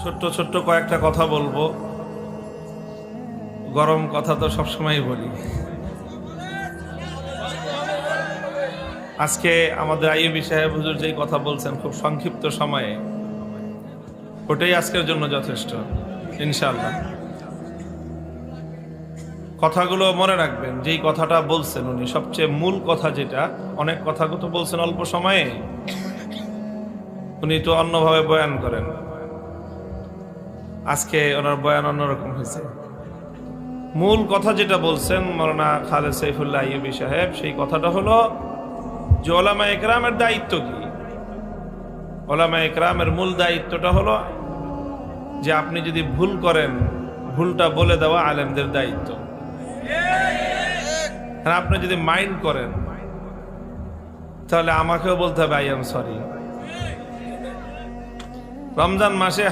ছোট্ট ছোট্ট কয়েকটা কথা বলবো। গরম কথা তো সবসময় বলি। আজকে আমাদের আইয়ুবী সাহেব হুজুর যেই কথা বলছেন খুব সংক্ষিপ্ত সময়ে, ওটাই আজকের জন্য যথেষ্ট ইনশাআল্লাহ। কথাগুলো মনে রাখবেন, যেই কথাটা বলছেন উনি সবচেয়ে মূল কথা যেটা, অনেক কথা তো বলছেন অল্প সময়ে, উনি তো অন্যভাবে বয়ান করেন, আজকে ওনার বয়ান অন্যরকম হয়েছে। মূল কথা যেটা বলছেন মাওলানা খালেদ সাইফুল্লাহ আইয়ুবী সাহেব, সেই কথাটা হলো যে ওলামায়ে কেরামের দায়িত্ব কি। ওলামায়ে কেরামের মূল দায়িত্বটা হলো যে আপনি যদি ভুল করেন, ভুলটা বলে দেওয়া আলেমদের দায়িত্ব। আর আপনি যদি মাইন্ড করেন তাহলে আমাকেও বলতে হবে আই এম সরি। রমজান মাসে